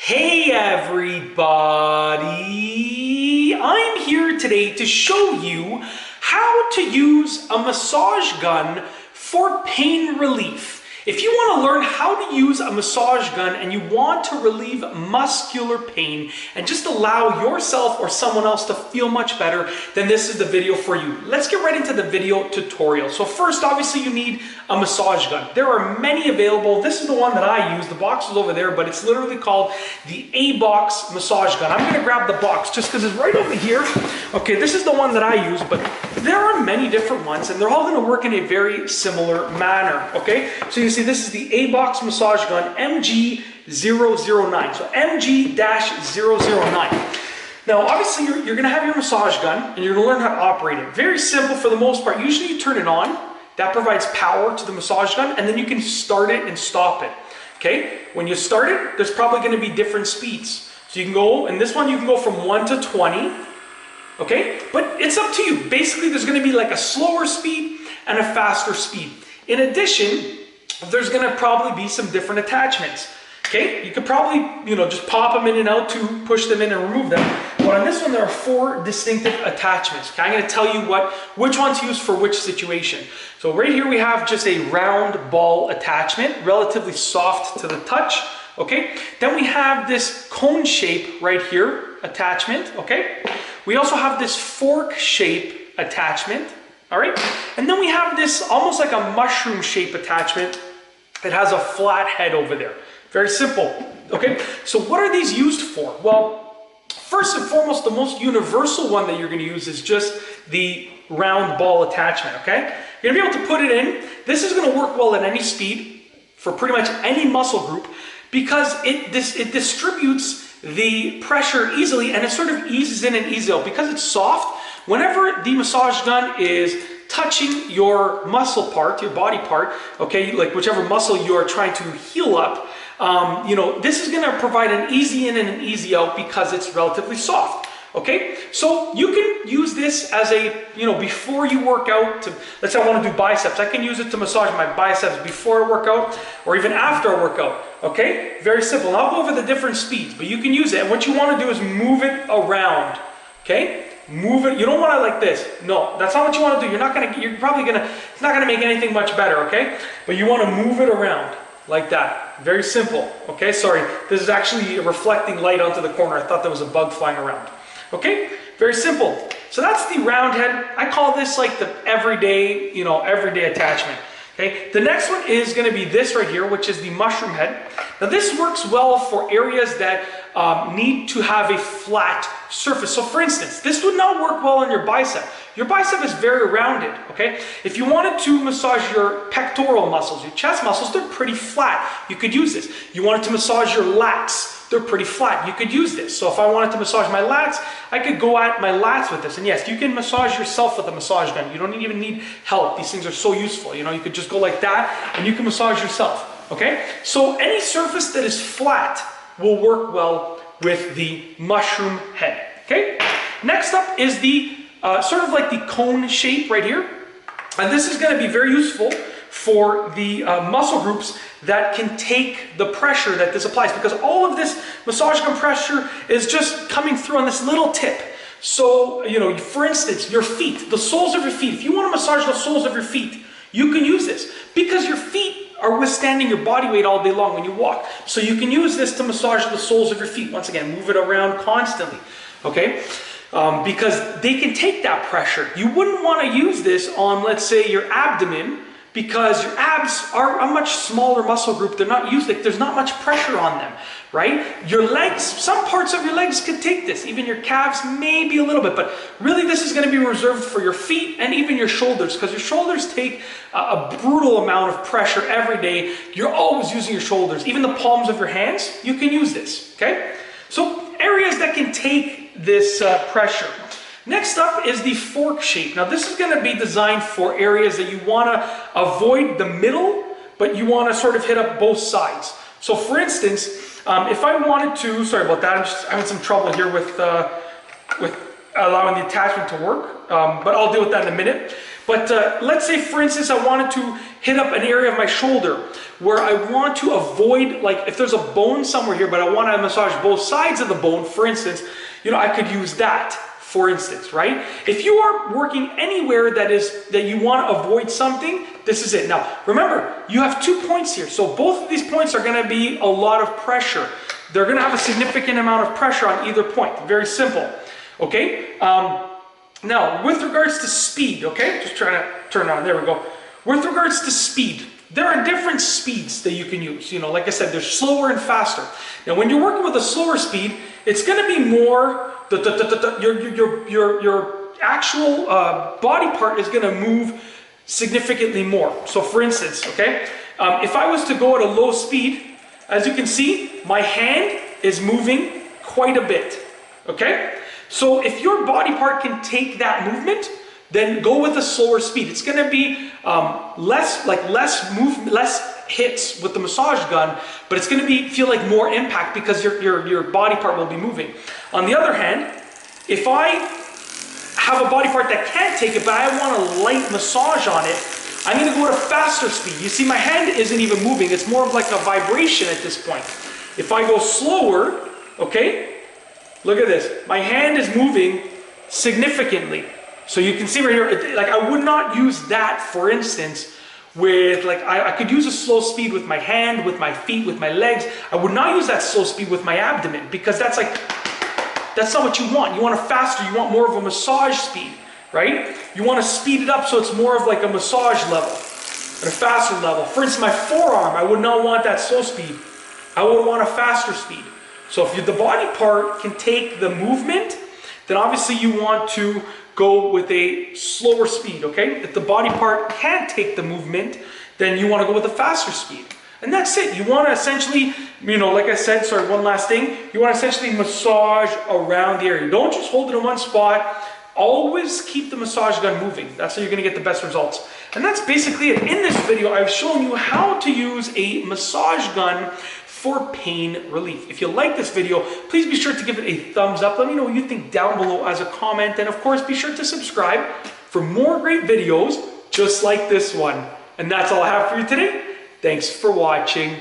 Hey everybody! I'm here today to show you how to use a massage gun for pain relief. If you want to learn how to use a massage gun and you want to relieve muscular pain and just allow yourself or someone else to feel much better, then this is the video for you. Let's get right into the video tutorial. So first, obviously you need a massage gun. There are many available. This is the one that I use. The box is over there, but it's literally called the EBOOK massage gun. I'm going to grab the box just because it's right over here. Okay, this is the one that I use, but there are many different ones and they're all going to work in a very similar manner. Okay, so you see this is the EBOOK massage gun MG009. So MG-009. Now, obviously, you're going to have your massage gun and you're going to learn how to operate it. Very simple for the most part. Usually you turn it on. That provides power to the massage gun, and then you can start it and stop it. Okay? When you start it, there's probably going to be different speeds. So you can go, in this one, you can go from 1 to 20. Okay? But it's up to you. Basically, there's going to be like a slower speed and a faster speed. In addition, there's going to probably be some different attachments. Okay, you could probably, just pop them in and out to push them in and remove them. But on this one, there are 4 distinctive attachments. Okay, I'm going to tell you which one to use for which situation. So right here we have just a round ball attachment, relatively soft to the touch. Okay, then we have this cone shape right here attachment. Okay, we also have this fork shape attachment. All right, and then we have this almost like a mushroom shape attachment that has a flat head over there. Very simple, okay? So what are these used for? Well, first and foremost, the most universal one that you're gonna use is just the round ball attachment, okay? You're gonna be able to put it in. This is gonna work well at any speed for pretty much any muscle group because it distributes the pressure easily and it sort of eases in and eases out. Because it's soft, whenever the massage gun is touching your muscle part, your body part, okay, like whichever muscle you are trying to heal up, this is going to provide an easy in and an easy out because it's relatively soft. Okay, so you can use this as a, before you work out, let's say I want to do biceps, I can use it to massage my biceps before I work out or even after I work out. Okay, very simple. And I'll go over the different speeds, but you can use it. And what you want to do is move it around. Okay, move it. You don't want to like this. No, that's not what you want to do. It's not going to make anything much better. Okay, but you want to move it around. Like that. Very simple. Okay, sorry. This is actually reflecting light onto the corner. I thought there was a bug flying around. Okay, very simple. So that's the round head. I call this like the everyday, everyday attachment. Okay, the next one is going to be this right here, which is the mushroom head. Now this works well for areas that need to have a flat surface. So for instance, this would not work well on your bicep. Your bicep is very rounded, okay? If you wanted to massage your pectoral muscles, your chest muscles, they're pretty flat. You could use this. You wanted to massage your lats, they're pretty flat. You could use this. So if I wanted to massage my lats, I could go at my lats with this. And yes, you can massage yourself with a massage gun. You don't even need help. These things are so useful. You could just go like that and you can massage yourself, okay? So any surface that is flat will work well with the mushroom head, okay? Next up is the sort of like the cone shape right here. And this is going to be very useful for the muscle groups that can take the pressure that this applies, because all of this massage gun pressure is just coming through on this little tip. So, for instance, your feet, the soles of your feet, if you want to massage the soles of your feet, you can use this because your feet are withstanding your body weight all day long when you walk. So you can use this to massage the soles of your feet. Once again, move it around constantly, okay? Because they can take that pressure. You wouldn't want to use this on, let's say, your abdomen, because your abs are a much smaller muscle group. They're not used, there's not much pressure on them, right? Your legs, some parts of your legs could take this, even your calves, maybe a little bit, but really this is going to be reserved for your feet and even your shoulders, because your shoulders take a brutal amount of pressure every day. You're always using your shoulders. Even the palms of your hands, you can use this, okay? So areas that can take this pressure. Next up is the fork shape. Now this is going to be designed for areas that you want to avoid the middle, but you want to sort of hit up both sides. So for instance, if I wanted to, sorry about that, I'm having some trouble here with allowing the attachment to work, but I'll deal with that in a minute. But let's say, for instance, I wanted to hit up an area of my shoulder where I want to avoid, like if there's a bone somewhere here, but I want to massage both sides of the bone, for instance, you know, I could use that, for instance, right? If you are working anywhere that you want to avoid something, this is it. Now, remember, you have 2 points here. So both of these points are going to be a lot of pressure. They're going to have a significant amount of pressure on either point. Very simple. Okay? Now, with regards to speed, okay? Just trying to turn on. There we go. With regards to speed, there are different speeds that you can use. You know, like I said, they're slower and faster. Now, when you're working with a slower speed, it's going to be more, your actual body part is going to move significantly more. So for instance, okay, if I was to go at a low speed, as you can see, my hand is moving quite a bit, okay? So if your body part can take that movement, then go with a slower speed. It's going to be less hits with the massage gun, but it's going to feel like more impact because your body part will be moving. On the other hand, if I have a body part that can't take it, but I want a light massage on it, I'm going to go at a faster speed. You see, my hand isn't even moving. It's more of like a vibration at this point. If I go slower, okay, look at this. My hand is moving significantly. So you can see right here, like I would not use that, for instance, with like, I could use a slow speed with my hand, with my feet, with my legs. I would not use that slow speed with my abdomen because that's not what you want. You want a faster, you want more of a massage speed, right? You want to speed it up so it's more of like a massage level, at a faster level. For instance, my forearm, I would not want that slow speed. I would want a faster speed. So if the body part can take the movement, then obviously you want to go with a slower speed, okay? If the body part can't take the movement, then you want to go with a faster speed. And that's it. You want to essentially, you know, like I said, sorry, one last thing. You want to essentially massage around the area. Don't just hold it in one spot. Always keep the massage gun moving. That's how you're going to get the best results. And that's basically it. In this video, I've shown you how to use a massage gun for pain relief. If you like this video, please be sure to give it a thumbs up. Let me know what you think down below as a comment. And of course, be sure to subscribe for more great videos just like this one. And that's all I have for you today. Thanks for watching.